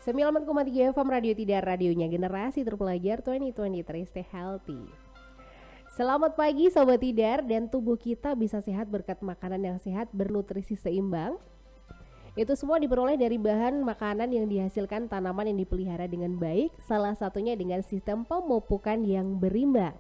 9,3 FM Radio Tidar, radionya generasi terpelajar 2023, stay healthy. Selamat pagi Sobat Tidar, dan tubuh kita bisa sehat berkat makanan yang sehat bernutrisi seimbang. Itu semua diperoleh dari bahan makanan yang dihasilkan tanaman yang dipelihara dengan baik, salah satunya dengan sistem pemupukan yang berimbang.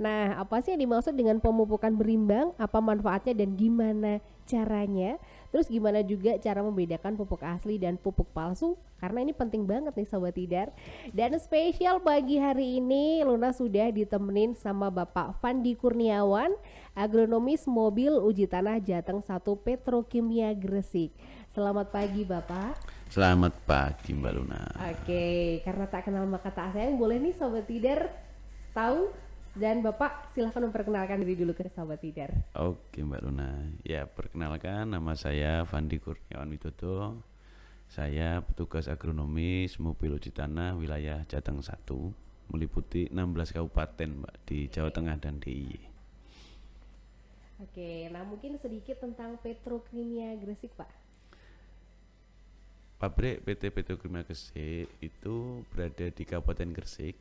Nah, apa sih yang dimaksud dengan pemupukan berimbang? Apa manfaatnya dan gimana caranya? Terus gimana juga cara membedakan pupuk asli dan pupuk palsu? Karena ini penting banget nih Sobat Tidar. Dan spesial pagi hari ini Luna sudah ditemenin sama Bapak Fandi Kurniawan, agronomis mobil uji tanah Jateng 1 Petrokimia Gresik. Selamat pagi Bapak. Selamat pagi Mbak Luna. Oke, karena tak kenal maka tak sayang, boleh nih Sobat Tidar tahu, dan Bapak silahkan memperkenalkan diri dulu ke Sobat Tidar. Oke Mbak Luna. Ya, perkenalkan, nama saya Fandi Kurniawan Widodo. Saya petugas agronomis mobil uji tanah wilayah Jateng 1, meliputi 16 kabupaten Mbak di Jawa Tengah dan DIY. Oke, nah mungkin sedikit tentang Petrokimia Gresik Pak. Pabrik PT Petrokimia Gresik itu berada di Kabupaten Gresik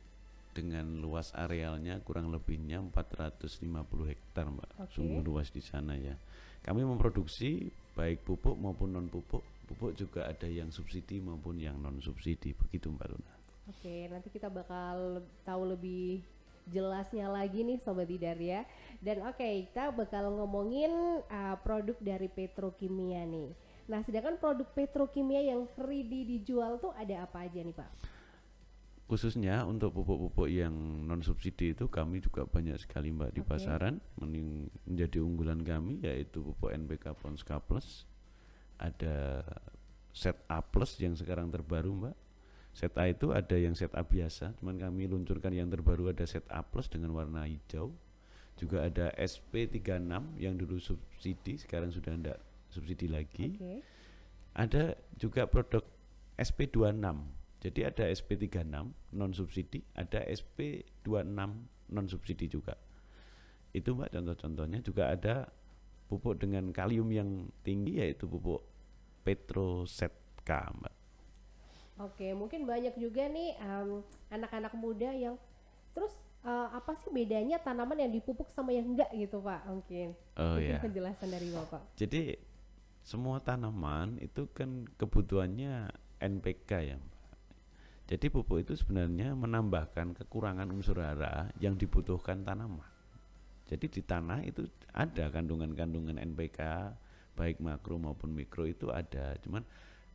dengan luas arealnya kurang lebihnya 450 hektar Mbak. Sungguh luas di sana ya. Kami memproduksi baik pupuk maupun non pupuk. Pupuk juga ada yang subsidi maupun yang non subsidi, begitu Mbak Luna. Oke, nanti kita bakal tahu lebih jelasnya lagi nih Sobat Tidar ya. Dan kita bakal ngomongin produk dari petrokimia nih. Nah, sedangkan produk petrokimia yang ready dijual tuh ada apa aja nih Pak? Khususnya untuk pupuk-pupuk yang non subsidi itu kami juga banyak sekali Mbak di pasaran. Menjadi unggulan kami yaitu pupuk NPK Ponska Plus, ada set A plus yang sekarang terbaru Mbak. Set A itu ada yang set A biasa, cuman kami luncurkan yang terbaru ada set A plus dengan warna hijau. Juga ada SP36 yang dulu subsidi, sekarang sudah tidak subsidi lagi. Ada juga produk SP26. Jadi ada SP36 non subsidi, ada SP26 non subsidi juga. Itu Mbak contoh-contohnya. Juga ada pupuk dengan kalium yang tinggi yaitu pupuk Petroset K Mbak. Oke, mungkin banyak juga nih anak-anak muda yang terus apa sih bedanya tanaman yang dipupuk sama yang enggak gitu Pak? Mungkin penjelasan dari Bapak. Jadi semua tanaman itu kan kebutuhannya NPK ya Mbak. Jadi pupuk itu sebenarnya menambahkan kekurangan unsur hara yang dibutuhkan tanaman. Jadi di tanah itu ada kandungan-kandungan NPK baik makro maupun mikro itu ada. Cuman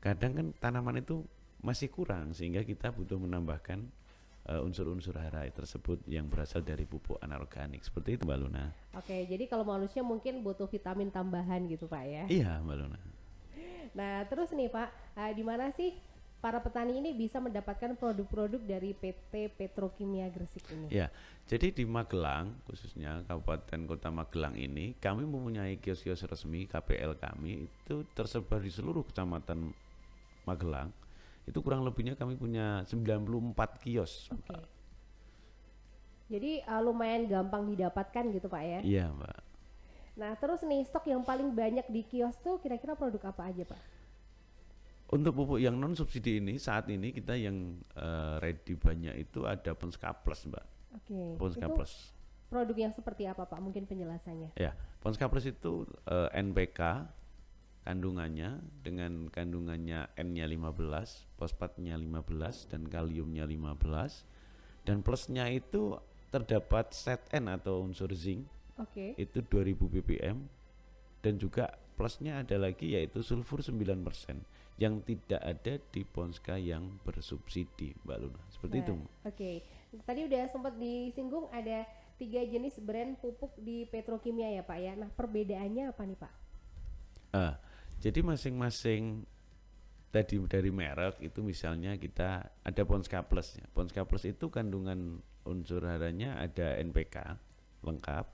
kadang kan tanaman itu masih kurang sehingga kita butuh menambahkan unsur-unsur hara tersebut yang berasal dari pupuk anorganik. Seperti itu Mbak Luna. Oke, jadi kalau manusia mungkin butuh vitamin tambahan gitu Pak ya? Iya Mbak Luna. Nah terus nih Pak, di mana sih para petani ini bisa mendapatkan produk-produk dari PT Petrokimia Gresik ini? Ya, jadi di Magelang khususnya Kabupaten Kota Magelang ini kami mempunyai kios-kios resmi KPL kami itu tersebar di seluruh kecamatan Magelang. Itu kurang lebihnya kami punya 94 kios. Jadi lumayan gampang didapatkan gitu Pak ya? Iya Mbak. Nah terus nih, stok yang paling banyak di kios tuh kira-kira produk apa aja Pak? Untuk pupuk yang non subsidi ini saat ini kita yang ready banyak itu ada Ponska Plus Mbak. Ponska Plus. Produk yang seperti apa Pak? Mungkin penjelasannya. Ya, Ponska Plus itu NPK kandungannya dengan kandungannya N-nya 15, fosfatnya 15 dan kaliumnya 15. Dan plusnya itu terdapat set N atau unsur zinc. Itu 2000 ppm dan juga plusnya ada lagi yaitu sulfur 9% yang tidak ada di Ponska yang bersubsidi Mbak Luna. Seperti itu. Tadi udah sempat disinggung ada 3 jenis brand pupuk di petrokimia ya Pak ya. Nah perbedaannya apa nih Pak? Jadi masing-masing tadi dari merek itu misalnya kita ada Ponska Plus ya. Ponska Plus itu kandungan unsur haranya ada NPK lengkap.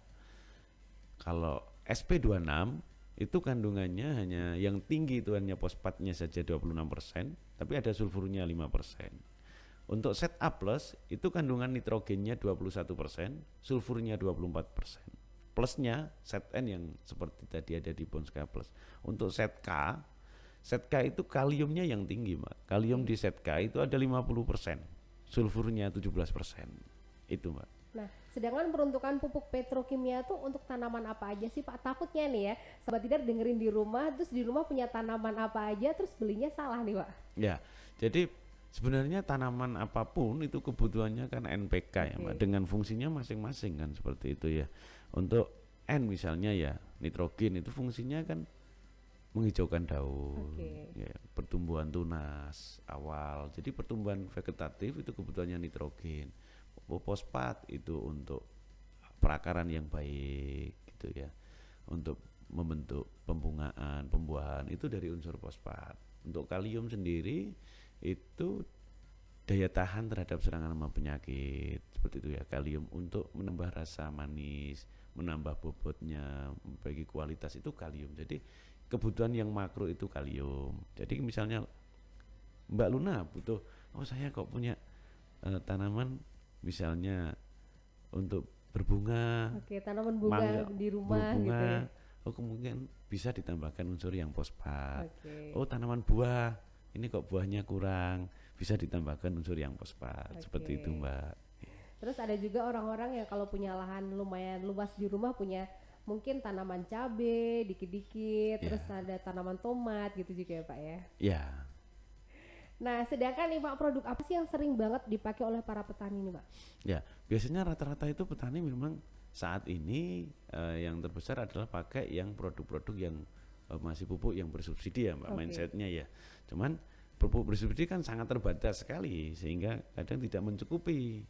Kalau SP26 itu kandungannya hanya yang tinggi itu hanya fosfatnya saja 26%, tapi ada sulfurnya 5%. Untuk set A plus itu kandungan nitrogennya 21%, sulfurnya 24%. Plusnya set N yang seperti tadi ada di Ponska Plus. Untuk set K Zat K itu kaliumnya yang tinggi, Mbak. Kalium di zat K itu ada 50%, sulfurnya 17%. Itu, Mbak. Nah, sedangkan peruntukan pupuk petrokimia tuh untuk tanaman apa aja sih Pak? Takutnya nih ya, Sobat Tidar dengerin di rumah, terus di rumah punya tanaman apa aja, terus belinya salah nih Pak. Ya, jadi sebenarnya tanaman apapun itu kebutuhannya kan NPK ya, Mbak, dengan fungsinya masing-masing kan seperti itu ya. Untuk N misalnya ya, nitrogen itu fungsinya kan menghijaukan daun, ya, pertumbuhan tunas awal. Jadi pertumbuhan vegetatif itu kebutuhannya nitrogen. Fosfat itu untuk perakaran yang baik gitu ya. Untuk membentuk pembuahan itu dari unsur fosfat. Untuk kalium sendiri itu daya tahan terhadap serangan hama penyakit seperti itu ya. Kalium untuk menambah rasa manis, menambah bobotnya, memperbaiki kualitas itu kalium. Jadi kebutuhan yang makro itu kalium. Jadi misalnya Mbak Luna butuh, oh saya kok punya tanaman misalnya untuk berbunga, tanaman bunga di rumah berbunga, gitu ya. Oh kemudian bisa ditambahkan unsur yang fosfat. Oh tanaman buah, ini kok buahnya kurang, bisa ditambahkan unsur yang fosfat. Seperti itu, Mbak. Terus ada juga orang-orang yang kalau punya lahan lumayan luas di rumah, punya mungkin tanaman cabai dikit-dikit, terus ada tanaman tomat gitu juga ya Pak ya? Ya. Nah sedangkan nih Pak, produk apa sih yang sering banget dipakai oleh para petani nih Pak? Ya, biasanya rata-rata itu petani memang saat ini yang terbesar adalah pakai yang produk-produk yang masih pupuk yang bersubsidi ya Mbak, mindsetnya ya. Cuman pupuk bersubsidi kan sangat terbatas sekali sehingga kadang tidak mencukupi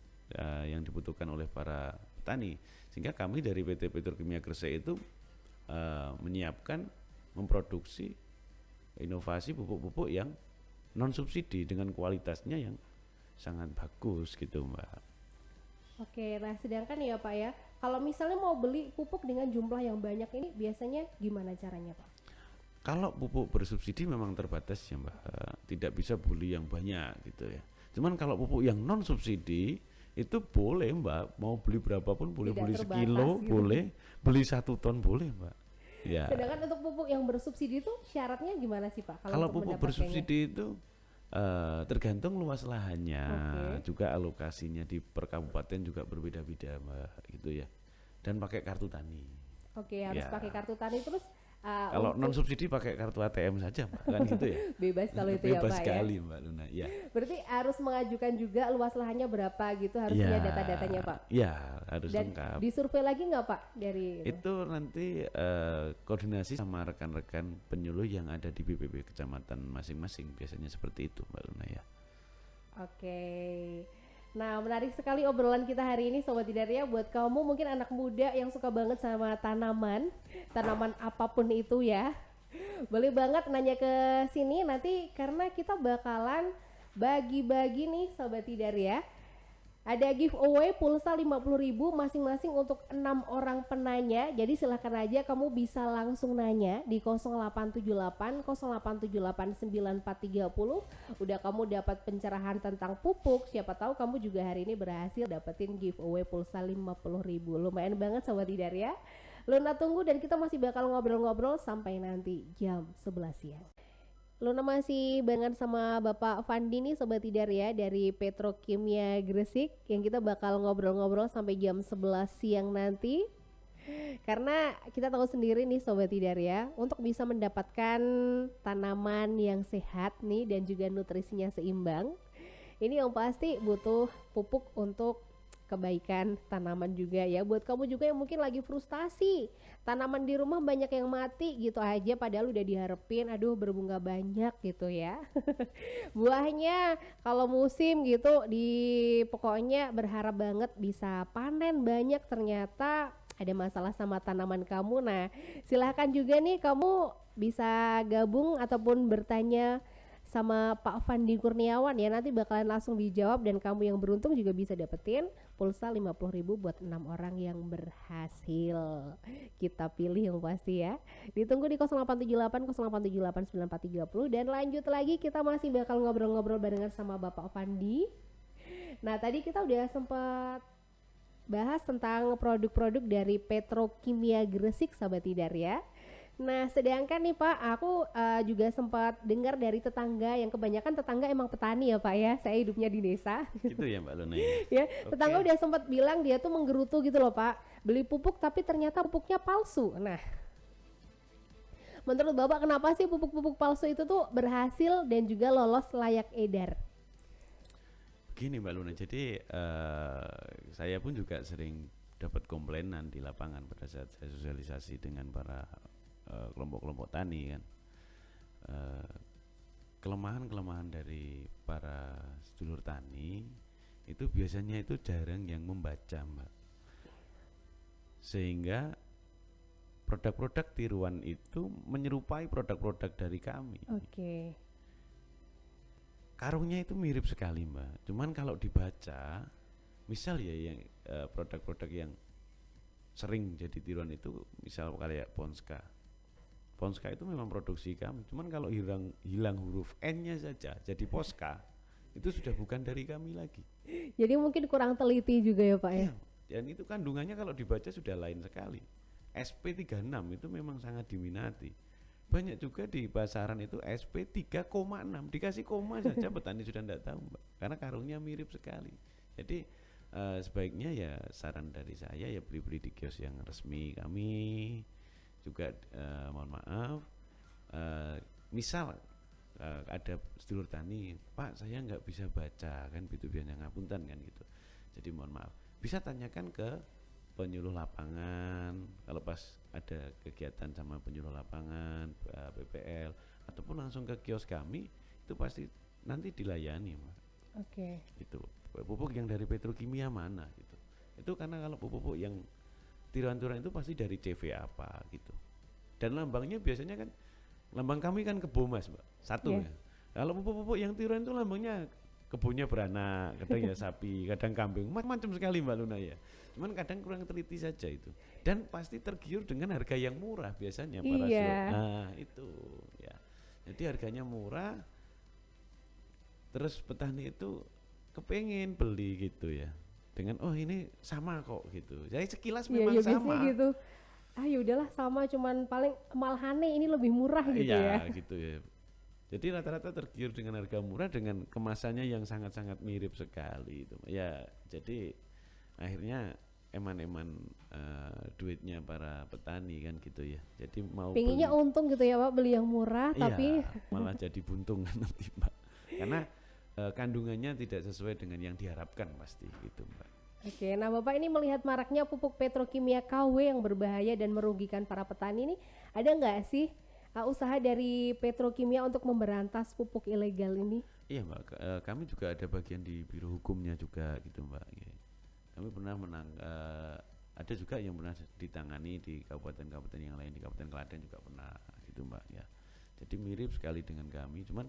yang dibutuhkan oleh para petani. Sehingga kami dari PT Petrokimia Gresik itu menyiapkan, memproduksi inovasi pupuk-pupuk yang non subsidi dengan kualitasnya yang sangat bagus gitu Mbak. Oke, nah sedangkan ya Pak ya, kalau misalnya mau beli pupuk dengan jumlah yang banyak ini biasanya gimana caranya Pak? Kalau pupuk bersubsidi memang terbatas ya Mbak, tidak bisa beli yang banyak gitu ya. Cuman kalau pupuk yang non subsidi itu boleh Mbak, mau beli berapapun boleh, beli sekilo gitu. Boleh, beli 1 ton boleh Mbak. Ya. Sedangkan untuk pupuk yang bersubsidi itu syaratnya gimana sih Pak? Kalau pupuk bersubsidi itu tergantung luas lahannya, juga alokasinya di per kabupaten juga berbeda-beda Mbak gitu ya. Dan pakai kartu tani. Harus pakai kartu tani. Terus kalau non subsidi pakai kartu ATM saja Mbak, kan gitu ya. Bebas kalau itu ya Pak. Bebas sekali Mbak Luna. Ya. Berarti harus mengajukan juga luas lahannya berapa gitu, harus punya data-datanya Pak. Iya, harus dan lengkap. Disurvei lagi nggak Pak dari itu nanti koordinasi sama rekan-rekan penyuluh yang ada di BPP kecamatan masing-masing, biasanya seperti itu Mbak Luna ya. Oke. Nah menarik sekali obrolan kita hari ini Sobat Tidar ya. Buat kamu mungkin anak muda yang suka banget sama tanaman apapun itu ya, boleh banget nanya ke sini nanti, karena kita bakalan bagi-bagi nih Sobat Tidar ya. Ada giveaway pulsa 50.000 masing-masing untuk 6 orang penanya. Jadi silahkan aja kamu bisa langsung nanya di 0878 0878 9430. Udah kamu dapat pencerahan tentang pupuk, siapa tahu kamu juga hari ini berhasil dapetin giveaway pulsa 50.000. Lumayan banget Sobat Tidar ya. Luna tunggu dan kita masih bakal ngobrol-ngobrol sampai nanti jam 11 siang. Luna masih barengan sama Bapak Fandi nih Sobat Tidar ya, dari Petrokimia Gresik, yang kita bakal ngobrol-ngobrol sampai jam 11 siang nanti. Karena kita tahu sendiri nih Sobat Tidar ya, untuk bisa mendapatkan tanaman yang sehat nih dan juga nutrisinya seimbang, ini yang pasti butuh pupuk untuk kebaikan tanaman juga ya. Buat kamu juga yang mungkin lagi frustasi, tanaman di rumah banyak yang mati gitu aja padahal udah diharapin aduh berbunga banyak gitu ya. Buahnya kalau musim gitu pokoknya berharap banget bisa panen banyak, ternyata ada masalah sama tanaman kamu. Nah silahkan juga nih kamu bisa gabung ataupun bertanya sama Pak Fandi Kurniawan ya, nanti bakalan langsung dijawab dan kamu yang beruntung juga bisa dapetin pulsa 50.000 buat 6 orang yang berhasil kita pilih yang pasti ya. Ditunggu di 0878 0878 9430. Dan lanjut lagi kita masih bakal ngobrol-ngobrol barengan sama Bapak Fandi. Nah tadi kita udah sempat bahas tentang produk-produk dari Petrokimia Gresik Sobat Tidar ya. Nah, sedangkan nih Pak, aku juga sempat dengar dari tetangga yang kebanyakan tetangga emang petani ya Pak ya. Saya hidupnya di desa. Gitu ya Mbak Luna ya. Ya, tetangga Oke. udah sempat bilang dia tuh menggerutu gitu loh Pak. Beli pupuk tapi ternyata pupuknya palsu. Nah, menurut Bapak kenapa sih pupuk-pupuk palsu itu tuh berhasil dan juga lolos layak edar? Begini Mbak Luna, jadi saya pun juga sering dapat komplainan di lapangan pada saat saya sosialisasi dengan para kelompok-kelompok tani kan. Eh, Kelemahan-kelemahan dari para sedulur tani itu biasanya itu jarang yang membaca Mbak, sehingga produk-produk tiruan itu menyerupai produk-produk dari kami. Oke. Karungnya itu mirip sekali Mbak, cuman kalau dibaca, misal ya yang produk-produk yang sering jadi tiruan itu misal kayak Ponska. Ponska itu memang produksi kami, cuman kalau hilang huruf N-nya saja jadi Poska, itu sudah bukan dari kami lagi. Jadi mungkin kurang teliti juga ya Pak ya. Iya, dan itu kandungannya kalau dibaca sudah lain sekali. SP36 itu memang sangat diminati. Banyak juga di pasaran itu SP3,6, dikasih koma saja petani sudah tidak tahu Mbak, karena karungnya mirip sekali. Jadi sebaiknya ya saran dari saya ya beli-beli di kios yang resmi kami. Juga mohon maaf, misal ada sedulur tani, Pak saya nggak bisa baca kan, itu biasanya ngapunten kan gitu. Jadi mohon maaf, bisa tanyakan ke penyuluh lapangan kalau pas ada kegiatan sama penyuluh lapangan, PPL, ataupun langsung ke kios kami, itu pasti nanti dilayani Mas. Oke. Itu pupuk yang dari petrokimia mana gitu. Itu karena kalau pupuk yang tiruan-tiruan itu pasti dari CV apa gitu. Dan lambangnya biasanya kan, lambang kami kan kebo Mas Mbak, satu Yeah. ya. Kalau pupuk-pupuk yang tiruan itu lambangnya kebunnya beranak, kadang ya sapi, kadang kambing, macam-macam sekali Mbak Luna ya. Cuman kadang kurang teliti saja itu. Dan pasti tergiur dengan harga yang murah biasanya para Iya. Nah itu ya. Jadi harganya murah, terus petani itu kepengen beli gitu ya. Dengan oh ini sama kok gitu. Jadi sekilas Iya, memang ya sama. biasanya gitu. Ah ya udahlah sama, cuman paling malahane ini lebih murah gitu ya. Iya gitu ya. Jadi rata-rata tergiur dengan harga murah dengan kemasannya yang sangat-sangat mirip sekali itu. Ya, jadi akhirnya eman-eman duitnya para petani kan gitu ya. Jadi mau Pengennya beli, untung gitu ya Pak, beli yang murah iya, tapi malah jadi buntung kan nanti Mbak. Karena kandungannya tidak sesuai dengan yang diharapkan pasti gitu Mbak. Oke, nah Bapak ini melihat maraknya pupuk petrokimia KW yang berbahaya dan merugikan para petani ini, ada nggak sih usaha dari petrokimia untuk memberantas pupuk ilegal ini? Iya Mbak, kami juga ada bagian di biro hukumnya juga gitu Mbak. Ya. Kami pernah ada juga yang pernah ditangani di kabupaten-kabupaten yang lain, di Kabupaten Klaten juga pernah gitu Mbak ya. Jadi mirip sekali dengan kami, cuman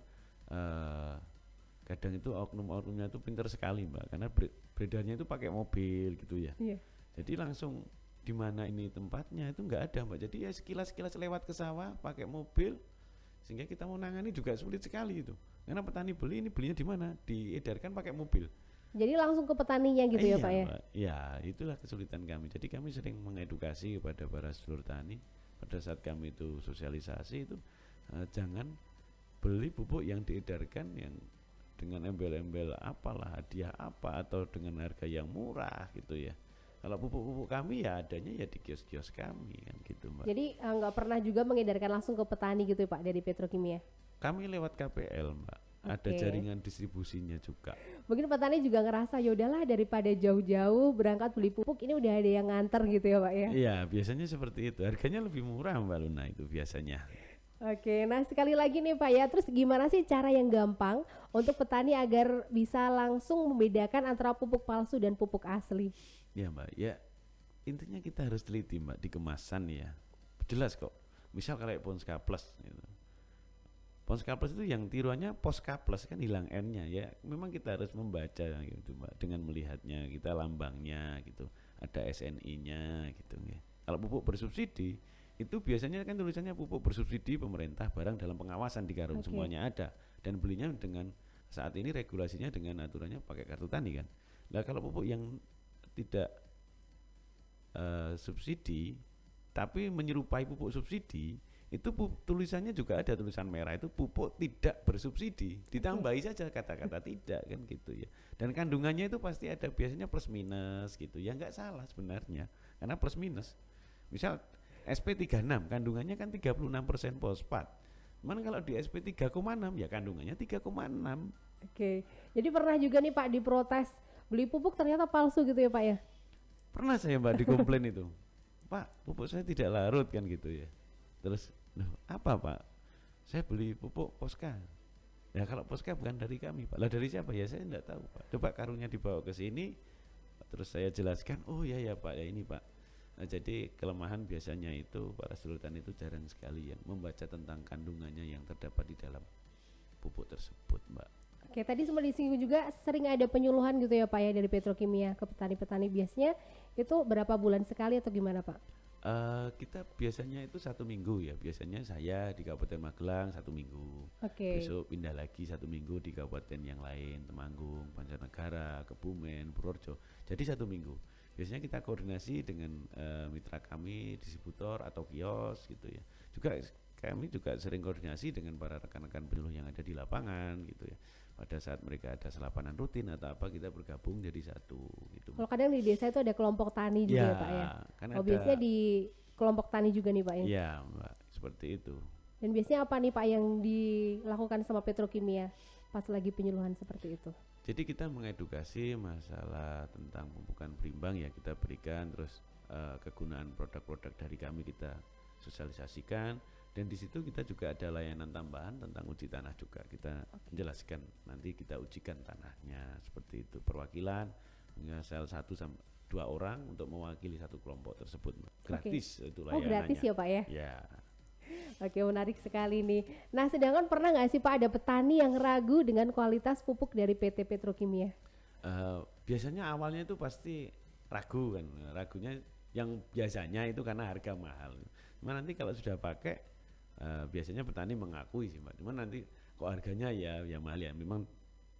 kadang itu oknum-oknumnya itu pintar sekali Mbak, karena beredarnya itu pakai mobil gitu ya. Iya. Jadi langsung di mana ini tempatnya itu nggak ada Mbak. Jadi ya sekilas-sekilas lewat ke sawah pakai mobil, sehingga kita mau nangani juga sulit sekali itu. Karena petani beli ini belinya di mana? Diedarkan pakai mobil. Jadi langsung ke petaninya gitu ya Iya Pak ya? Mbak. Ya itulah kesulitan kami. Jadi kami sering mengedukasi kepada para sedulur tani pada saat kami itu sosialisasi itu jangan beli pupuk yang diedarkan yang dengan embel-embel apalah hadiah apa atau dengan harga yang murah gitu ya. Kalau pupuk-pupuk kami ya adanya ya di kios-kios kami kan gitu Mbak. Jadi nggak pernah juga mengedarkan langsung ke petani gitu ya Pak dari petrokimia? Kami lewat KPL Mbak. Ada Oke. jaringan distribusinya juga. Mungkin petani juga ngerasa ya udahlah daripada jauh-jauh berangkat beli pupuk ini udah ada yang nganter gitu ya Pak ya? Iya biasanya seperti itu. Harganya lebih murah Mbak Luna itu biasanya. Oke, nah sekali lagi nih Pak ya, terus gimana sih cara yang gampang untuk petani agar bisa langsung membedakan antara pupuk palsu dan pupuk asli? Ya Mbak, ya intinya kita harus teliti Mbak di kemasan ya. Jelas kok. Misal kayak Ponska Plus gitu. Ponska Plus itu yang tiruannya Poska Plus kan hilang N-nya ya. Memang kita harus membaca gitu Mbak dengan melihatnya, kita lambangnya gitu. Ada SNI-nya gitu ya. Kalau pupuk bersubsidi itu biasanya kan tulisannya pupuk bersubsidi pemerintah barang dalam pengawasan di karung, Oke. semuanya ada dan belinya dengan saat ini regulasinya dengan aturannya pakai kartu tani kan. Nah kalau pupuk yang tidak subsidi tapi menyerupai pupuk subsidi itu tulisannya juga ada tulisan merah itu pupuk tidak bersubsidi, ditambahi saja kata-kata tidak kan gitu ya. Dan kandungannya itu pasti ada biasanya plus minus gitu ya, nggak salah sebenarnya karena plus minus. Misal SP36 kandungannya kan 36% fosfat, cuman kalau di SP 3,6 ya kandungannya 3,6. Oke, jadi pernah juga nih Pak diprotes beli pupuk ternyata palsu gitu ya Pak ya? Pernah saya Mbak dikomplain itu, Pak pupuk saya tidak larut kan gitu ya. Terus loh, apa Pak? Saya beli pupuk Poska. Ya kalau Poska bukan dari kami Pak. Lah dari siapa? Ya saya tidak tahu Pak. Coba karungnya dibawa ke sini. Terus saya jelaskan, oh ya Pak ya ini Pak. Nah, jadi kelemahan biasanya itu para sedulur tani itu jarang sekali yang membaca tentang kandungannya yang terdapat di dalam pupuk tersebut Mbak. Oke, tadi sempat disinggung juga sering ada penyuluhan gitu ya Pak ya dari petrokimia ke petani-petani, biasanya itu berapa bulan sekali atau gimana Pak? Kita biasanya itu 1 minggu ya. Biasanya saya di Kabupaten Magelang 1 minggu. Besok pindah lagi 1 minggu di kabupaten yang lain, Temanggung, Banjarnegara, Kebumen, Purworejo. Jadi 1 minggu. Biasanya kita koordinasi dengan mitra kami, distributor atau kios gitu ya. Juga kami juga sering koordinasi dengan para rekan-rekan penyuluh yang ada di lapangan gitu ya. Pada saat mereka ada selapanan rutin atau apa, kita bergabung jadi satu gitu. Kalau kadang di desa itu ada kelompok tani juga ya Pak ya? Kan biasanya di kelompok tani juga nih Pak ya? Iya Mbak, seperti itu. Dan biasanya apa nih Pak yang dilakukan sama petrokimia pas lagi penyuluhan seperti itu? Jadi kita mengedukasi masalah tentang pemupukan berimbang ya, kita berikan, terus kegunaan produk-produk dari kami kita sosialisasikan, dan di situ kita juga ada layanan tambahan tentang uji tanah juga. Kita menjelaskan nanti kita ujikan tanahnya seperti itu, perwakilan sel 1 sampai 2 orang untuk mewakili satu kelompok tersebut. Gratis itu layanannya. Oh gratis ya Pak ya? Ya. Oke, menarik sekali nih. Nah, sedangkan pernah nggak sih Pak ada petani yang ragu dengan kualitas pupuk dari PT Petrokimia? Biasanya awalnya itu pasti ragu kan, ragunya yang biasanya itu karena harga mahal. Cuma nanti kalau sudah pakai, biasanya petani mengakui sih Mbak. Cuma nanti kok harganya ya mahal ya, memang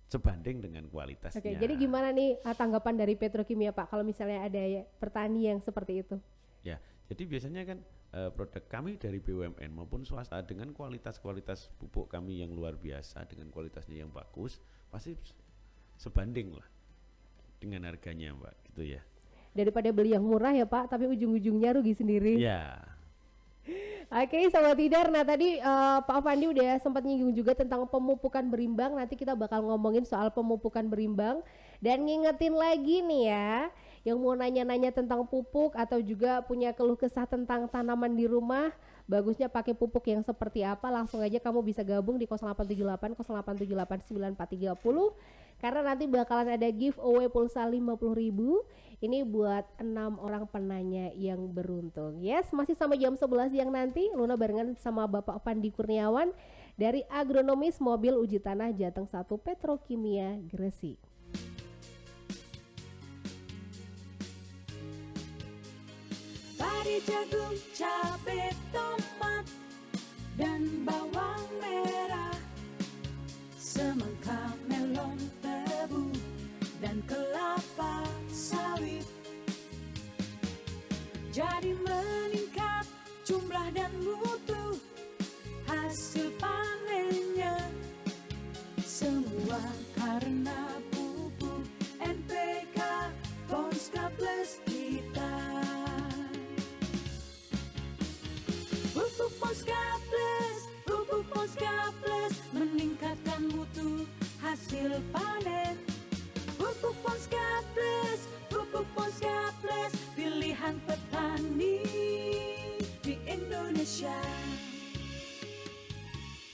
sebanding dengan kualitasnya. Oke, jadi gimana nih tanggapan dari Petrokimia Pak kalau misalnya ada petani yang seperti itu? Ya, jadi biasanya kan produk kami dari BUMN maupun swasta dengan kualitas pupuk kami yang luar biasa, dengan kualitasnya yang bagus, pasti sebanding lah dengan harganya Mbak, gitu ya. Daripada beli yang murah ya Pak, tapi ujung-ujungnya rugi sendiri. Ya. Oke, Sobat Tidar. Nah tadi Pak Afandi udah sempat nyinggung juga tentang pemupukan berimbang. Nanti kita bakal ngomongin soal pemupukan berimbang. Dan ngingetin lagi nih ya, yang mau nanya-nanya tentang pupuk atau juga punya keluh kesah tentang tanaman di rumah, bagusnya pakai pupuk yang seperti apa, langsung aja kamu bisa gabung di 0878 0878 9430. Karena nanti bakalan ada giveaway pulsa 50.000. Ini buat 6 orang penanya yang beruntung. Yes, masih sampai jam 11 siang nanti Luna barengan sama Bapak Fandi Kurniawan dari Agronomis Mobil Uji Tanah Jateng 1 Petrokimia Gresik. Padi, jagung, cabai, tomat, dan bawang merah, semangka, melon, tebu, dan kelapa sawit. Jadi meningkat jumlah dan mutu hasil panennya, semua karena pupuk NPK Ponska Plus kita. Pupuk Ponska Plus meningkatkan mutu hasil panen. Pupuk Ponska Plus, pilihan petani di Indonesia.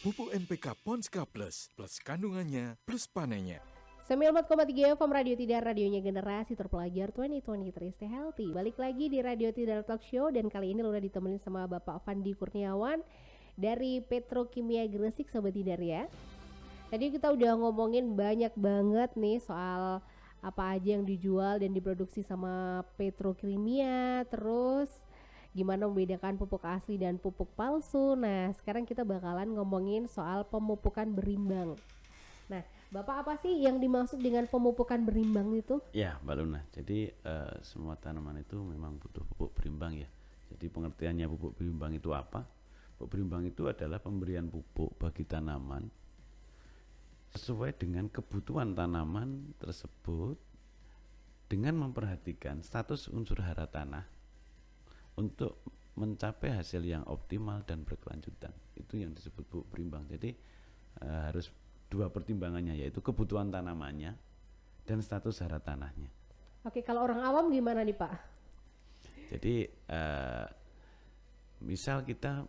Pupuk NPK Ponska Plus, plus kandungannya, plus panennya. 94,3 FM Radio Tidar, radionya generasi terpelajar 2023 Stay Healthy. Balik lagi di Radio Tidar Talk Show, dan kali ini udah ditemenin sama Bapak Fandi Kurniawan dari Petrokimia Gresik, Sobat Tidar ya. Tadi kita udah ngomongin banyak banget nih soal apa aja yang dijual dan diproduksi sama Petrokimia, terus gimana membedakan pupuk asli dan pupuk palsu. Nah, sekarang kita bakalan ngomongin soal pemupukan berimbang. Nah, Bapak, apa sih yang dimaksud dengan pemupukan berimbang itu? Ya, Mbak Luna. Jadi semua tanaman itu memang butuh pupuk berimbang ya. Jadi pengertiannya pupuk berimbang itu apa? Pupuk berimbang itu adalah pemberian pupuk bagi tanaman sesuai dengan kebutuhan tanaman tersebut dengan memperhatikan status unsur hara tanah untuk mencapai hasil yang optimal dan berkelanjutan. Itu yang disebut pupuk berimbang. Jadi harus dua pertimbangannya, yaitu kebutuhan tanamannya dan status hara tanahnya. Oke, kalau orang awam gimana nih Pak? Jadi misal kita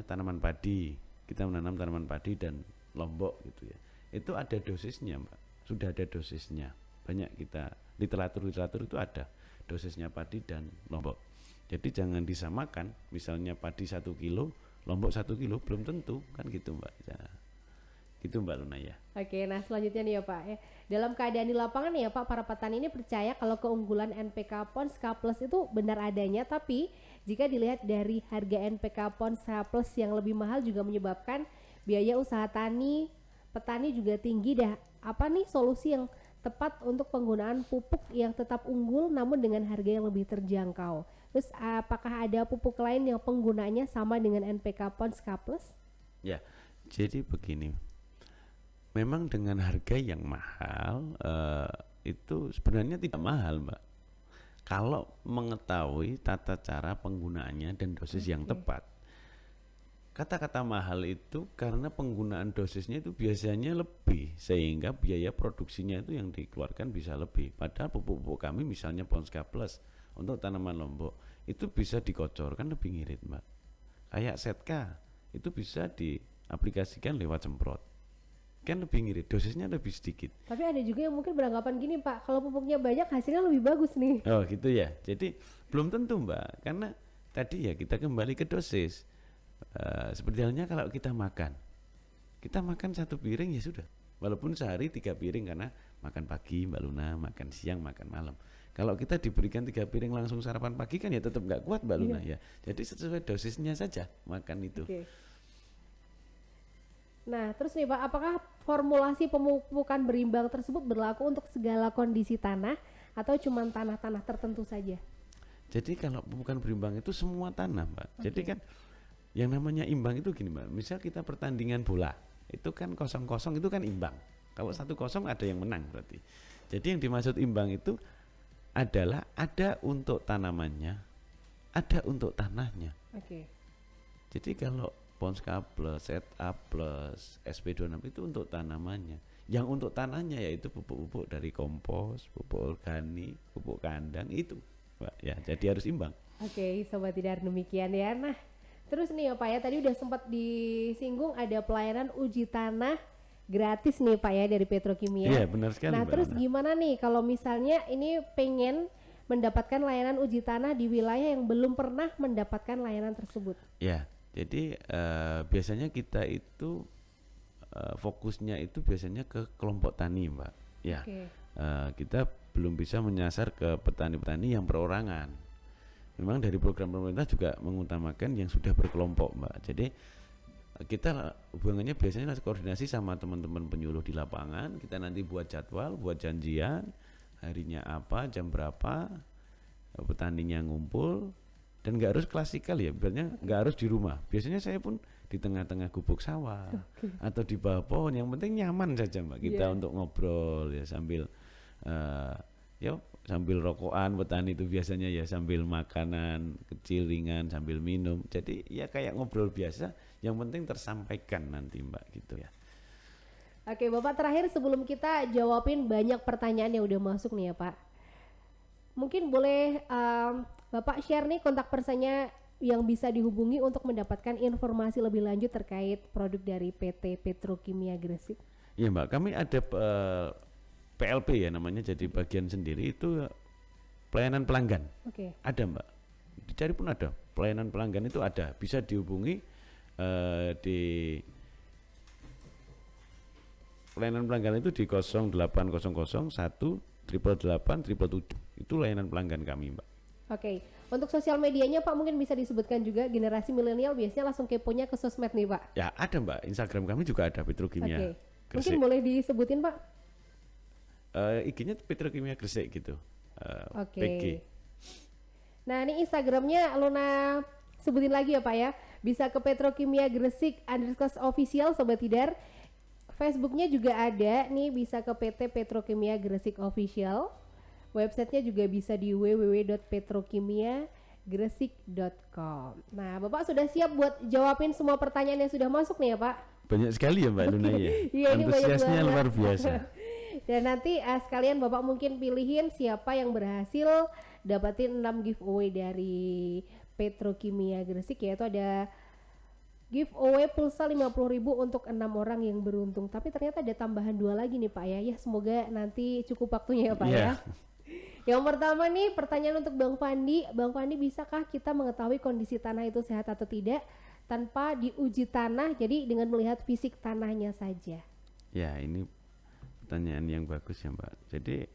tanaman padi, kita menanam tanaman padi dan lombok gitu ya, itu ada dosisnya Mbak, sudah ada dosisnya. Banyak kita literatur itu ada dosisnya padi dan lombok. Jadi jangan disamakan, misalnya padi 1 kilo, lombok 1 kilo, belum tentu kan gitu Mbak. Ya, gitu Mbak Luna ya. Oke, nah selanjutnya nih ya Pak ya. Dalam keadaan di lapangan nih ya Pak, para petani ini percaya kalau keunggulan NPK Pons K+ itu benar adanya, tapi jika dilihat dari harga NPK Pons K+ yang lebih mahal juga menyebabkan biaya usaha petani juga tinggi dah. Apa nih solusi yang tepat untuk penggunaan pupuk yang tetap unggul namun dengan harga yang lebih terjangkau? Terus apakah ada pupuk lain yang penggunaannya sama dengan NPK Pons K+? Ya, jadi begini. Memang dengan harga yang mahal itu sebenarnya tidak mahal Mbak. Kalau mengetahui tata cara penggunaannya dan dosis yang tepat. Kata-kata mahal itu karena penggunaan dosisnya itu biasanya lebih, sehingga biaya produksinya itu yang dikeluarkan bisa lebih. Padahal pupuk-pupuk kami misalnya Pons K+ untuk tanaman lombok itu bisa dikocorkan lebih ngirit Mbak. Kayak Setka itu bisa diaplikasikan lewat semprot, kan lebih ngirit, dosisnya lebih sedikit. Tapi ada juga yang mungkin beranggapan gini Pak, kalau pupuknya banyak hasilnya lebih bagus nih. Oh gitu ya, jadi belum tentu Mbak, karena tadi ya kita kembali ke dosis. Seperti halnya kalau kita makan 1 piring ya sudah, walaupun sehari 3 piring karena makan pagi Mbak Luna, makan siang, makan malam. Kalau kita diberikan 3 piring langsung sarapan pagi kan ya tetap nggak kuat Mbak Luna ya. Jadi sesuai dosisnya saja makan itu. Oke. Nah, terus nih Pak, apakah formulasi pemupukan berimbang tersebut berlaku untuk segala kondisi tanah atau cuma tanah-tanah tertentu saja? Jadi kalau pemupukan berimbang itu semua tanah Mbak. Jadi kan yang namanya imbang itu gini Mbak, misal kita pertandingan bola, itu kan 0-0 itu kan imbang. Kalau 1-0 ada yang menang berarti. Jadi yang dimaksud imbang itu adalah ada untuk tanamannya, ada untuk tanahnya. Oke. Jadi kalau Pons K+, ZA+, SP26 itu untuk tanamannya. Yang untuk tanahnya yaitu pupuk-pupuk dari kompos, pupuk organik, pupuk kandang itu, Pak. Ya, jadi harus imbang. Oke, Sobat Tidar demikian ya. Nah, terus nih ya Pak ya, tadi udah sempat disinggung ada pelayanan uji tanah gratis nih Pak ya dari Petrokimia. Iya, benar sekali. Nah, Mbak terus Luna. gimana nih kalau misalnya ini pengen mendapatkan layanan uji tanah di wilayah yang belum pernah mendapatkan layanan tersebut? Ya, jadi biasanya kita itu fokusnya itu biasanya ke kelompok tani Mbak. Ya, kita belum bisa menyasar ke petani-petani yang perorangan. Memang dari program pemerintah juga mengutamakan yang sudah berkelompok Mbak. Jadi kita hubungannya biasanya koordinasi sama teman-teman penyuluh di lapangan. Kita nanti buat jadwal, buat janjian, harinya apa, jam berapa, petaninya ngumpul. Dan nggak harus klasikal ya, biasanya nggak harus di rumah. Biasanya saya pun di tengah-tengah gubuk sawah atau di bawah pohon. Yang penting nyaman saja Mbak kita untuk ngobrol ya sambil sambil rokokan. Petani itu biasanya ya sambil makanan kecil ringan sambil minum. Jadi ya kayak ngobrol biasa. Yang penting tersampaikan nanti Mbak gitu ya. Oke Bapak, terakhir sebelum kita jawabin banyak pertanyaan yang udah masuk nih ya Pak, mungkin boleh Bapak share nih kontak personnya yang bisa dihubungi untuk mendapatkan informasi lebih lanjut terkait produk dari PT Petrokimia Gresik. Iya Mbak, kami ada PLP ya namanya, jadi bagian sendiri itu pelayanan pelanggan. Ada Mbak, dicari pun ada, pelayanan pelanggan itu ada, bisa dihubungi di pelayanan pelanggan itu di 0800 1 888 777. Itu layanan pelanggan kami Mbak. Oke, untuk sosial medianya Pak mungkin bisa disebutkan juga, generasi milenial biasanya langsung keponya ke sosmed nih Pak. Ya ada Mbak, Instagram kami juga ada Petrokimia Gresik. Mungkin boleh disebutin Pak? IG-nya Petrokimia Gresik gitu. PG. Nah ini Instagramnya Luna sebutin lagi ya Pak ya. Bisa ke Petrokimia Gresik _official Sobat Tidar. Facebooknya juga ada nih, bisa ke PT Petrokimia Gresik Official. Websitenya juga bisa di www.petrokimiagresik.com. Nah, Bapak sudah siap buat jawabin semua pertanyaan yang sudah masuk nih ya Pak? Banyak sekali ya Mbak Luna ya. Iya, ini banyak Antusiasnya banget. luar biasa. Dan nanti sekalian Bapak mungkin pilihin siapa yang berhasil dapatin 6 giveaway dari Petrokimia Gresik, yaitu ada giveaway pulsa 50.000 untuk 6 orang yang beruntung. Tapi ternyata ada tambahan 2 lagi nih Pak ya. Ya semoga nanti cukup waktunya ya Pak Iya. ya. Yang pertama nih, pertanyaan untuk Bang Fandi. Bang Fandi, bisakah kita mengetahui kondisi tanah itu sehat atau tidak tanpa diuji tanah, jadi dengan melihat fisik tanahnya saja? Ya, ini pertanyaan yang bagus ya Mbak. Jadi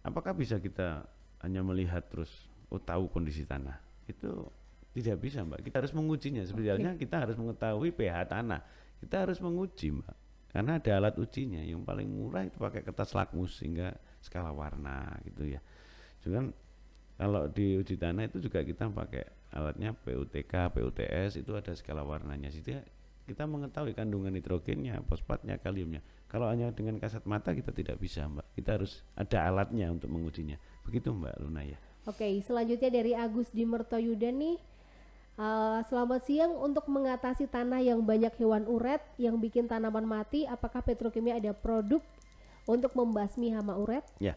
apakah bisa kita hanya melihat terus tahu kondisi tanah? Itu tidak bisa Mbak. Kita harus mengujinya. Sebenarnya kita harus mengetahui pH tanah. Kita harus menguji Mbak. Karena ada alat ujinya. Yang paling murah itu pakai kertas lakmus sehingga skala warna gitu ya. Cuman kalau di uji tanah itu juga kita pakai alatnya PUTK, PUTS, itu ada skala warnanya. Sehingga kita mengetahui kandungan nitrogennya, fosfatnya, kaliumnya. Kalau hanya dengan kasat mata kita tidak bisa Mbak. Kita harus ada alatnya untuk mengujinya. Begitu Mbak Luna ya. Oke, selanjutnya dari Agus Dimertoyudan nih. Selamat siang, untuk mengatasi tanah yang banyak hewan uret yang bikin tanaman mati, apakah Petrokimia ada produk untuk membasmi hama uret? Ya.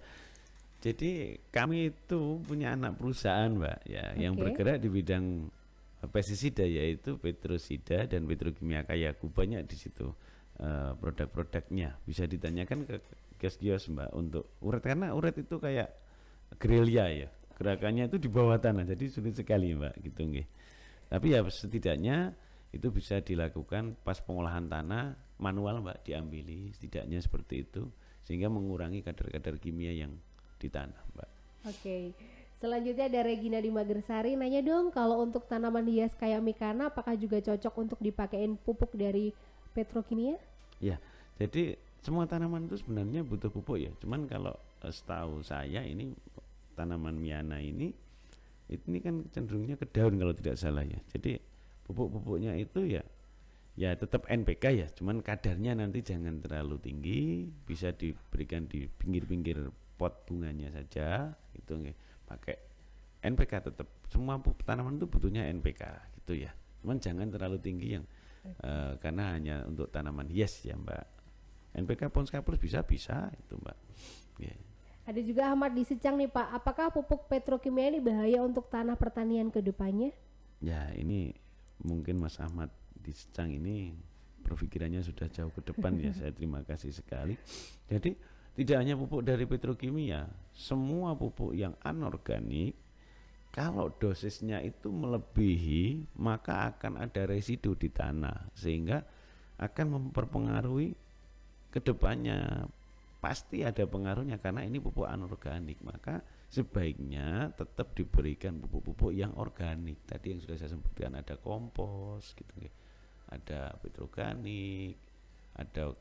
Jadi kami itu punya anak perusahaan Mbak ya, yang Oke. bergerak di bidang pestisida, yaitu Petrosida dan Petrokimia Kayaku. Banyak di situ produk-produknya. Bisa ditanyakan ke kios-kios Mbak untuk uret, karena uret itu kayak gerilya ya. Gerakannya itu di bawah tanah, jadi sulit sekali Mbak gitu nggih. Tapi ya setidaknya itu bisa dilakukan pas pengolahan tanah manual Mbak, diambili setidaknya seperti itu, sehingga mengurangi kadar-kadar kimia yang di tanah Mbak. Oke. Selanjutnya ada Regina di Magersari, nanya dong, kalau untuk tanaman hias kayak mikana apakah juga cocok untuk dipakein pupuk dari Petrokimia? Ya, jadi semua tanaman itu sebenarnya butuh pupuk ya. Cuman kalau setahu saya ini tanaman miana ini kan cenderungnya ke daun kalau tidak salah ya. Jadi pupuk-pupuknya itu ya tetap NPK ya. Cuman kadarnya nanti jangan terlalu tinggi, bisa diberikan di pinggir-pinggir pot bunganya saja gitu nggih. Pakai NPK tetap. Semua tanaman itu butuhnya NPK gitu ya. Cuman jangan terlalu tinggi yang karena hanya untuk tanaman hias ya Mbak. NPK Ponska Plus bisa itu Mbak. Yeah. Ada juga Ahmad di Secang nih Pak, apakah pupuk Petrokimia ini bahaya untuk tanah pertanian ke depannya? Ya ini mungkin Mas Ahmad di Secang ini berpikirannya sudah jauh ke depan ya. Saya terima kasih sekali. Jadi tidak hanya pupuk dari Petrokimia, semua pupuk yang anorganik kalau dosisnya itu melebihi maka akan ada residu di tanah, sehingga akan mempengaruhi ke depannya. Pasti ada pengaruhnya karena ini pupuk anorganik. Maka sebaiknya tetap diberikan pupuk-pupuk yang organik. Tadi yang sudah saya sebutkan, ada kompos gitu, ada petroganik, ada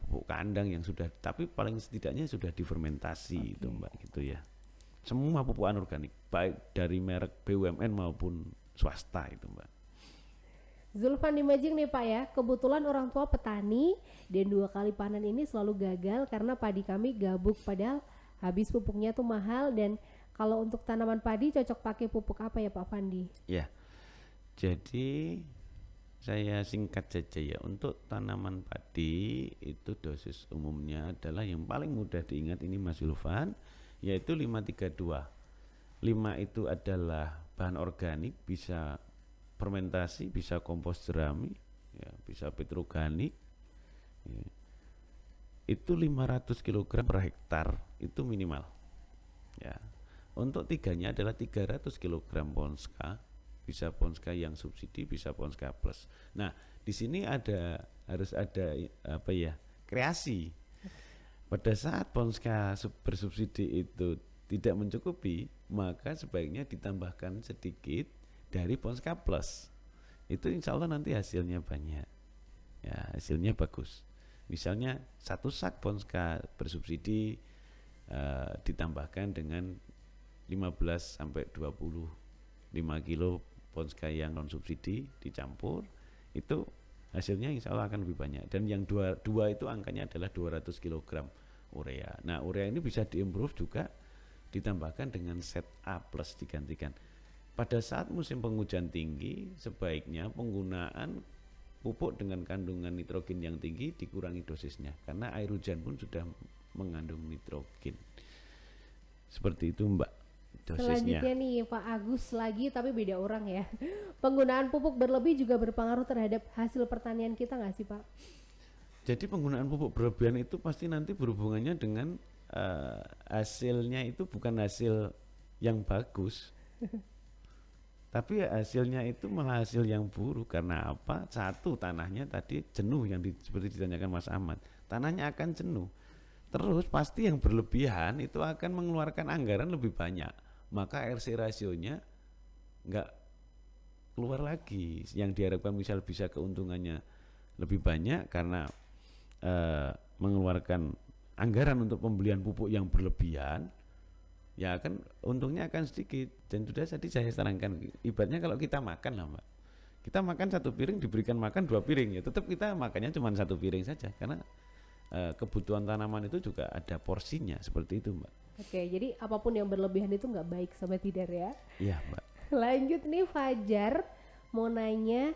pupuk kandang yang sudah, tapi paling setidaknya sudah difermentasi itu Mbak gitu ya. Semua pupuk anorganik baik dari merek BUMN maupun swasta itu Mbak. Zulfan di Majing nih Pak ya, kebetulan orang tua petani dan 2 kali panen ini selalu gagal karena padi kami gabuk, padahal habis pupuknya tuh mahal. Dan kalau untuk tanaman padi cocok pakai pupuk apa ya Pak Fandi? Ya, jadi saya singkat saja ya, untuk tanaman padi itu dosis umumnya adalah yang paling mudah diingat ini Mas Zulfan, yaitu 532. 5 itu adalah bahan organik, bisa fermentasi, bisa kompos jerami, ya, bisa petroganik, ya. Itu 500 kg per hektar itu minimal ya. Untuk 3-nya adalah 300 kg Ponska, bisa Ponska yang subsidi, bisa Ponska Plus. Nah di sini harus ada kreasi. Pada saat Ponska bersubsidi itu tidak mencukupi, maka sebaiknya ditambahkan sedikit dari Ponska Plus. Itu insya Allah nanti hasilnya banyak ya, hasilnya bagus. Misalnya 1 sak Ponska bersubsidi ditambahkan dengan 15 sampai 20 5 kilo Ponska yang non subsidi dicampur, itu hasilnya insya Allah akan lebih banyak. Dan yang dua itu angkanya adalah 200 kg urea. Nah, urea ini bisa diimprove juga, ditambahkan dengan set A plus digantikan. Pada saat musim penghujan tinggi, sebaiknya penggunaan pupuk dengan kandungan nitrogen yang tinggi dikurangi dosisnya, karena air hujan pun sudah mengandung nitrogen. Seperti itu Mbak dosisnya. Selanjutnya nih Pak Agus lagi, tapi beda orang ya. Penggunaan pupuk berlebih juga berpengaruh terhadap hasil pertanian kita nggak sih Pak? Jadi penggunaan pupuk berlebihan itu pasti nanti berhubungannya dengan hasilnya itu bukan hasil yang bagus, tapi hasilnya itu malah hasil yang buruk. Karena apa? Satu, tanahnya tadi jenuh, yang seperti ditanyakan Mas Ahmad, tanahnya akan jenuh. Terus pasti yang berlebihan itu akan mengeluarkan anggaran lebih banyak, maka RC rasionya nggak keluar lagi. Yang diharapkan misal bisa keuntungannya lebih banyak karena mengeluarkan anggaran untuk pembelian pupuk yang berlebihan, ya akan untungnya akan sedikit. Dan sudah tadi saya sarankan, ibaratnya kalau kita makan lah Mbak, kita makan 1 piring diberikan makan 2 piring, ya tetap kita makannya cuma 1 piring saja, karena kebutuhan tanaman itu juga ada porsinya, seperti itu Mbak. Oke, jadi apapun yang berlebihan itu nggak baik Sobat Tidar ya. Iya Mbak. Lanjut nih Fajar mau nanya,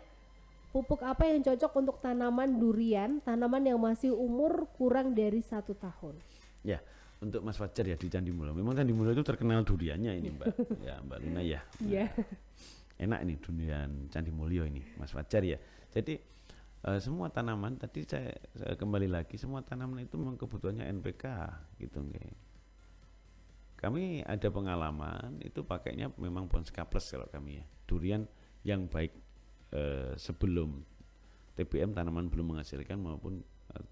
pupuk apa yang cocok untuk tanaman durian, tanaman yang masih umur kurang dari 1 tahun? Ya, untuk Mas Fajar ya di Candi Mulyo. Memang Candi Mulyo itu terkenal duriannya ini Mbak. Ya Mbak Luna ya. Iya. Enak ini durian Candi Mulyo ini Mas Fajar ya. Jadi semua tanaman tadi saya kembali lagi, semua tanaman itu memang kebutuhannya NPK gitu nggih. Kami ada pengalaman itu pakainya memang Ponska Plus kalau kami ya. Durian yang baik sebelum TBM, tanaman belum menghasilkan, maupun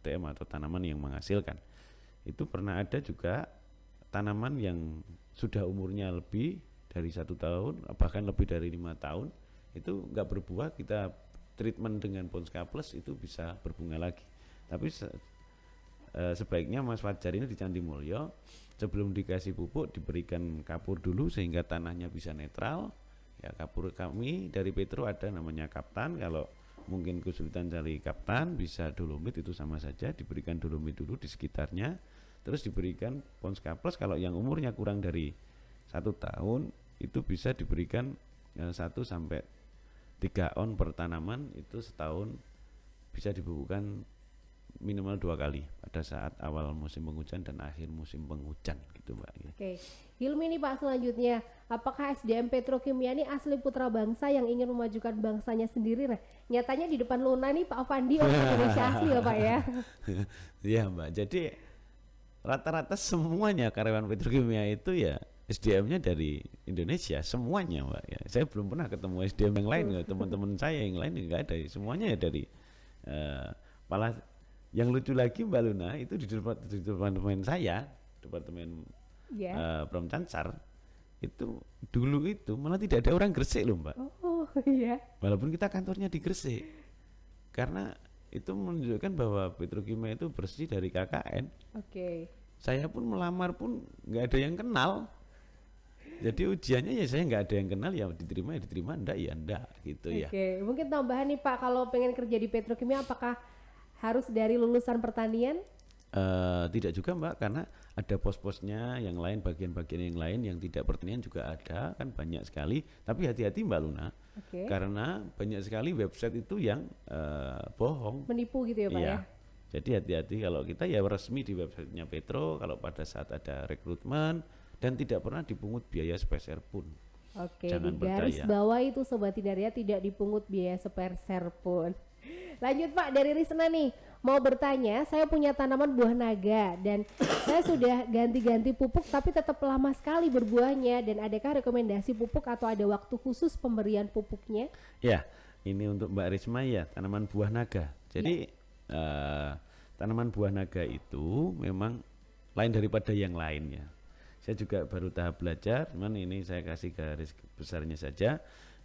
TM atau tanaman yang menghasilkan. Itu pernah ada juga tanaman yang sudah umurnya lebih dari 1 tahun, bahkan lebih dari 5 tahun, itu nggak berbuah, kita treatment dengan Ponska Plus itu bisa berbunga lagi. Tapi sebaiknya Mas Fajar ini di Candi Mulyo sebelum dikasih pupuk diberikan kapur dulu sehingga tanahnya bisa netral. Ya, kapur kami dari Petro ada namanya Kaptan. Kalau mungkin kesulitan cari Kaptan, bisa dolomit, itu sama saja, diberikan dolomit dulu di sekitarnya, terus diberikan Ponska Plus. Kalau yang umurnya kurang dari 1 tahun itu bisa diberikan 1 sampai 3 on per tanaman, itu setahun bisa dibubukkan minimal 2 kali pada saat awal musim penghujan dan akhir musim penghujan gitu Mbak ya. Oke, Hilmi nih Pak selanjutnya, apakah SDM Petrokimia ini asli putra bangsa yang ingin memajukan bangsanya sendiri? Nah, nyatanya di depan Luna nih Pak Avandi orang Indonesia asli ya Pak ya. Iya Mbak, jadi rata-rata semuanya karyawan Petrokimia itu ya SDM-nya dari Indonesia semuanya Mbak ya. Saya belum pernah ketemu SDM yang lain, teman-teman saya yang lain nggak ada, semuanya ya dari malah yang lucu lagi Mbak Luna itu di departemen saya, departemen Pram Cansar, itu dulu itu malah tidak ada orang Gresik loh Mbak. Oh iya. Walaupun kita kantornya di Gresik, karena itu menunjukkan bahwa Petrokimia itu bersih dari KKN. Oke. Saya pun melamar pun nggak ada yang kenal. Jadi ujiannya ya saya nggak ada yang kenal, ya diterima enggak ya enggak gitu ya. Oke, mungkin tambahan nih Pak, kalau pengen kerja di Petrokimia apakah harus dari lulusan pertanian? Tidak juga Mbak, karena ada pos-posnya yang lain, bagian-bagian yang lain yang tidak pertanian juga ada, kan banyak sekali. Tapi hati-hati Mbak Luna, karena banyak sekali website itu yang bohong, menipu gitu ya Pak ya. Jadi hati-hati, kalau kita ya resmi di websitenya Petro kalau pada saat ada rekrutmen, dan tidak pernah dipungut biaya sepeser pun. Oke, jangan di garis percaya. bawah itu Sobat Tidar ya, tidak dipungut biaya sepeser pun. Lanjut Pak, dari Risna nih mau bertanya, saya punya tanaman buah naga dan saya sudah ganti-ganti pupuk tapi tetap lama sekali berbuahnya, dan adakah rekomendasi pupuk atau ada waktu khusus pemberian pupuknya? Ya, ini untuk Mbak Risma ya, tanaman buah naga. Jadi tanaman buah naga itu memang lain daripada yang lainnya. Saya juga baru tahap belajar, cuman ini saya kasih garis besarnya saja.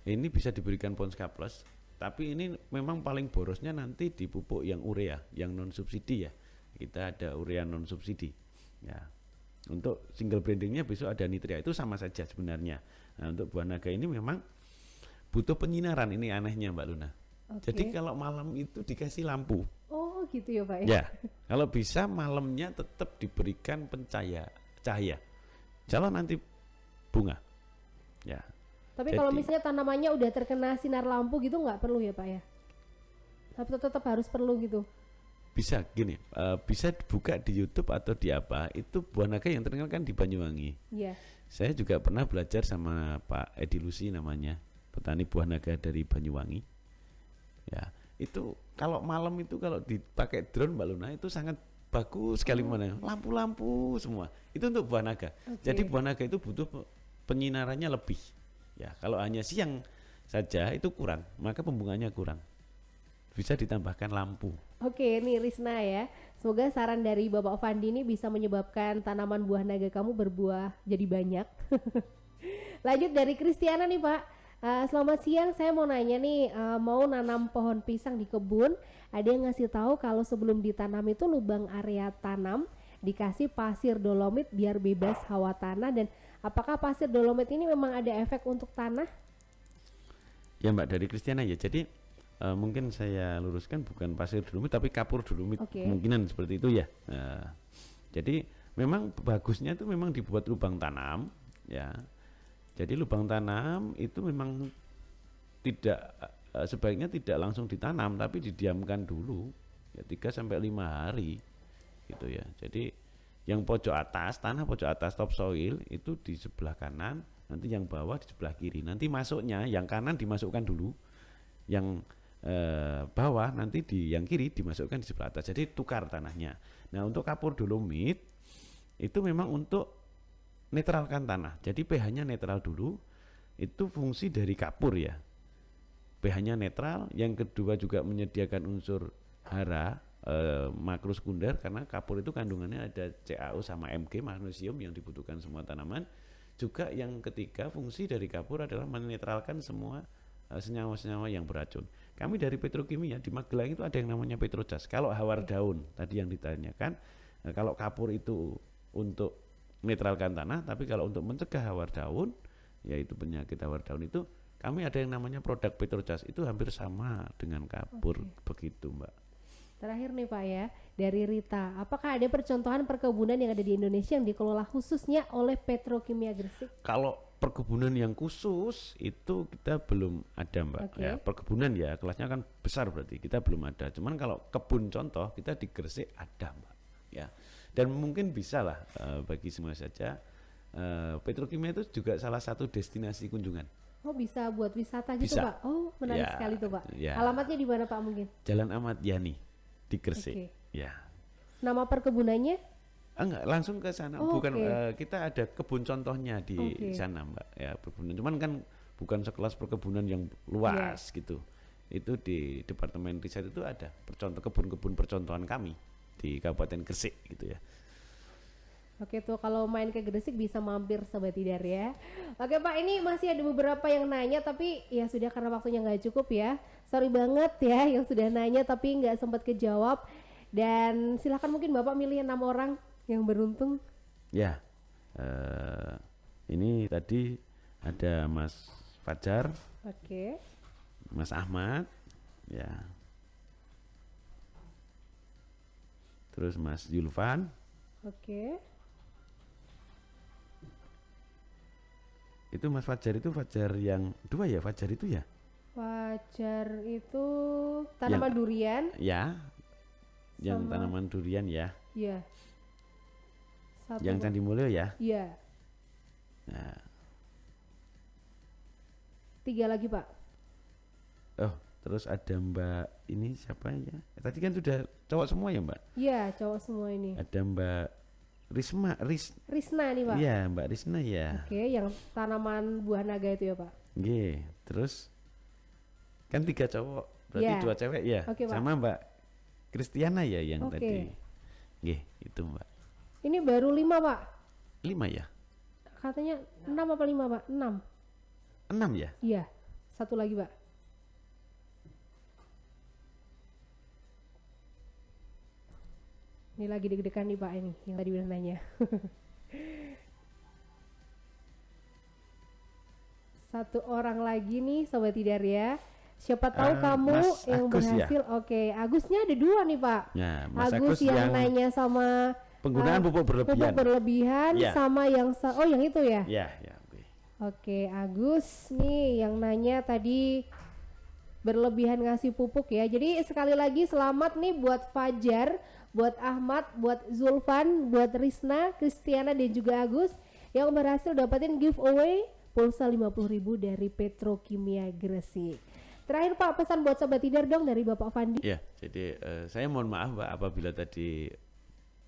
Ini bisa diberikan Ponska Plus, tapi ini memang paling borosnya nanti di pupuk yang urea, yang non subsidi ya. Kita ada urea non subsidi. Ya. Untuk single brandingnya besok ada Nitria, itu sama saja sebenarnya. Nah, untuk buah naga ini memang butuh penyinaran, ini anehnya Mbak Luna. Oke. Jadi kalau malam itu dikasih lampu. Oh gitu ya Pak ya. Ya, kalau bisa malamnya tetap diberikan cahaya. Kalau nanti bunga. Ya. Tapi kalau misalnya tanamannya udah terkena sinar lampu gitu nggak perlu ya Pak ya? Tapi tetap harus perlu gitu. Bisa gini, bisa dibuka di YouTube atau di apa, itu buah naga yang terkenal kan di Banyuwangi. Iya. Saya juga pernah belajar sama Pak Edi Lusi namanya, petani buah naga dari Banyuwangi. Ya, itu kalau malam itu kalau dipakai drone Mbak Luna itu sangat bagus sekali mana, lampu-lampu semua. Itu untuk buah naga. Jadi buah naga itu butuh penyinarannya lebih. Ya, kalau hanya siang saja itu kurang, maka pembunganya kurang. Bisa ditambahkan lampu. Oke, ini Risna ya. Semoga saran dari Bapak Fandi ini bisa menyebabkan tanaman buah naga kamu berbuah jadi banyak. Lanjut dari Kristiana nih Pak. Selamat siang, saya mau nanya nih, mau nanam pohon pisang di kebun. Ada yang ngasih tahu kalau sebelum ditanam itu lubang area tanam dikasih pasir dolomit biar bebas hawa tanah, dan apakah pasir dolomit ini memang ada efek untuk tanah? Ya Mbak, dari Kristiana ya. Jadi mungkin saya luruskan, bukan pasir dolomit tapi kapur dolomit. Kemungkinan seperti itu ya. Jadi memang bagusnya itu memang dibuat lubang tanam ya. Jadi lubang tanam itu memang tidak sebaiknya tidak langsung ditanam, tapi didiamkan dulu ya 3 sampai 5 hari gitu ya. Jadi yang pojok atas, tanah pojok atas topsoil itu di sebelah kanan, nanti yang bawah di sebelah kiri. Nanti masuknya yang kanan dimasukkan dulu, yang bawah nanti yang kiri dimasukkan di sebelah atas. Jadi tukar tanahnya. Nah, untuk kapur dolomit itu memang untuk netralkan tanah. Jadi pH-nya netral dulu. Itu fungsi dari kapur ya. pH-nya netral. Yang kedua juga menyediakan unsur hara, makro sekunder, karena kapur itu kandungannya ada CaO sama Mg, magnesium yang dibutuhkan semua tanaman. Juga yang ketiga fungsi dari kapur adalah menetralkan semua senyawa-senyawa yang beracun. Kami dari petrokimia di Magelang itu ada yang namanya Petrojas. Kalau hawar daun tadi yang ditanyakan, kalau kapur itu untuk netralkan tanah, tapi kalau untuk mencegah hawar daun, yaitu penyakit hawar daun itu, kami ada yang namanya produk Petrojas, itu hampir sama dengan kapur. Begitu Mbak. Terakhir nih Pak ya, dari Rita, apakah ada percontohan perkebunan yang ada di Indonesia yang dikelola khususnya oleh Petrokimia Gresik? Kalau perkebunan yang khusus itu kita belum ada Mbak. Ya, perkebunan ya kelasnya kan besar, berarti kita belum ada. Cuman kalau kebun contoh kita di Gresik ada Mbak. Ya, dan mungkin bisa lah bagi semua saja. Petrokimia itu juga salah satu destinasi kunjungan. Oh, bisa buat wisata gitu Bisa. Pak? Oh, menarik sekali tuh Pak. Ya. Alamatnya di mana Pak mungkin? Jalan Ahmad Yani di Gresik. Ya. Nama perkebunannya? Enggak, langsung ke sana. Bukan kita ada kebun contohnya di sana Mbak. Ya, perkebunan. Cuman kan bukan sekelas perkebunan yang luas gitu. Itu di Departemen Riset itu ada kebun-kebun percontohan kami di Kabupaten Gresik gitu ya. Oke tuh, kalau main ke Gresik bisa mampir Sobat Tidar ya. Oke Pak, ini masih ada beberapa yang nanya, tapi ya sudah karena waktunya nggak cukup ya. Sorry banget ya yang sudah nanya tapi nggak sempat kejawab. Dan silakan mungkin Bapak milih 6 orang yang beruntung. Ya, ini tadi ada Mas Fajar, Mas Ahmad, ya, terus Mas Yulfan, itu Mas Fajar itu Fajar yang 2 ya, Fajar itu ya? Fajar itu tanaman durian. Ya, yang tanaman durian ya. Iya. Yang Candi Mulyo ya? Iya. Nah. 3 lagi Pak. Oh, terus ada Mbak ini siapa ya? Tadi kan sudah cowok semua ya Mbak? Iya, cowok semua ini. Ada Mbak Risna nih Pak. Iya, Mbak Risna ya. Oke, yang tanaman buah naga itu ya Pak. Oke, terus kan 3 cowok, berarti 2 cewek ya. Sama Mbak Kristiana ya yang tadi. Oke, itu Mbak. Ini baru 5 Pak. 5 ya? Katanya 6 apa 5 Pak? 6. 6 ya? Iya, 1 lagi Pak. Ini lagi deg-degan nih Pak ini yang tadi udah nanya. satu orang lagi nih Sobat Tidar ya. Siapa tahu kamu Mas yang Agus ya? berhasil. Oke, Agusnya ada 2 nih Pak. Ya, Mas Agus yang nanya sama penggunaan pupuk berlebihan. Ya. sama yang yang itu ya. Ya, oke. Oke, Agus nih yang nanya tadi berlebihan ngasih pupuk ya. Jadi sekali lagi selamat nih buat Fajar, buat Ahmad, buat Zulfan, buat Risna, Kristiana dan juga Agus yang berhasil dapetin giveaway pulsa 50.000 dari Petrokimia Gresik. Terakhir Pak, pesan buat Sobat Tidar dong dari Bapak Fandi. Ya, jadi saya mohon maaf Pak apabila tadi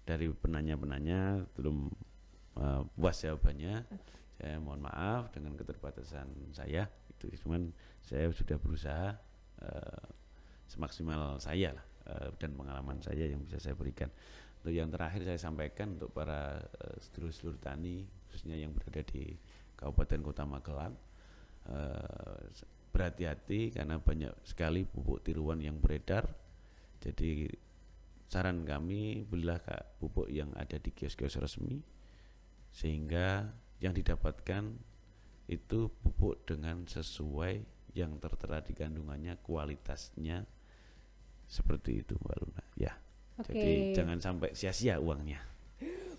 dari penanya-penanya belum puas jawabannya. Saya mohon maaf dengan keterbatasan saya. Itu cuman saya sudah berusaha semaksimal saya lah dan pengalaman saya yang bisa saya berikan. Untuk yang terakhir saya sampaikan untuk para sedulur-sedulur tani khususnya yang berada di Kabupaten Kota Magelang, berhati-hati karena banyak sekali pupuk tiruan yang beredar. Jadi saran kami belilah pupuk yang ada di kios-kios resmi sehingga yang didapatkan itu pupuk dengan sesuai yang tertera di kandungannya, kualitasnya seperti itu Mbak Luna ya. Jadi jangan sampai sia-sia uangnya.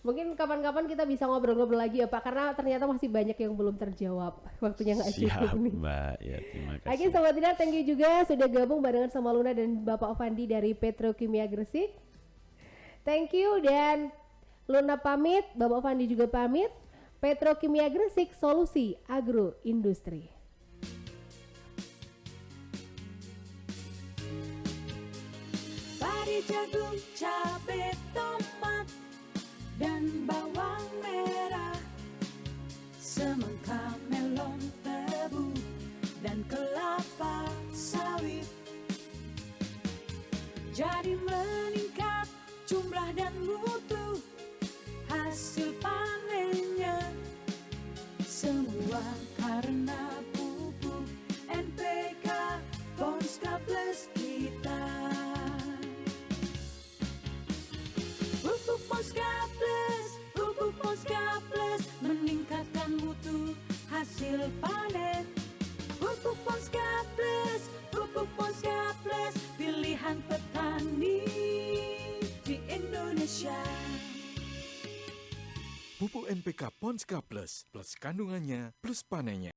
Mungkin kapan-kapan kita bisa ngobrol-ngobrol lagi ya Pak, karena ternyata masih banyak yang belum terjawab. Waktunya nggak cukup nih. Mbak, ya terima kasih. Oke Sobat Tidar, thank you juga sudah gabung barengan sama Luna dan Bapak Fandi dari Petrokimia Gresik. Thank you, dan Luna pamit, Bapak Fandi juga pamit. Petrokimia Gresik, solusi agroindustri. Padi, jagung, cabai, tomat, dan bawang merah, semangka, melon, tebu, dan kelapa sawit. Jadi meningkat jumlah dan mutu hasil panennya, semua karena pupuk NPK Ponska Plus kita. Pupuk Ponska Plus meningkatkan mutu hasil panen. Pupuk Ponska Plus, pilihan petani di Indonesia. Pupuk NPK Ponska Plus, plus kandungannya, plus panennya.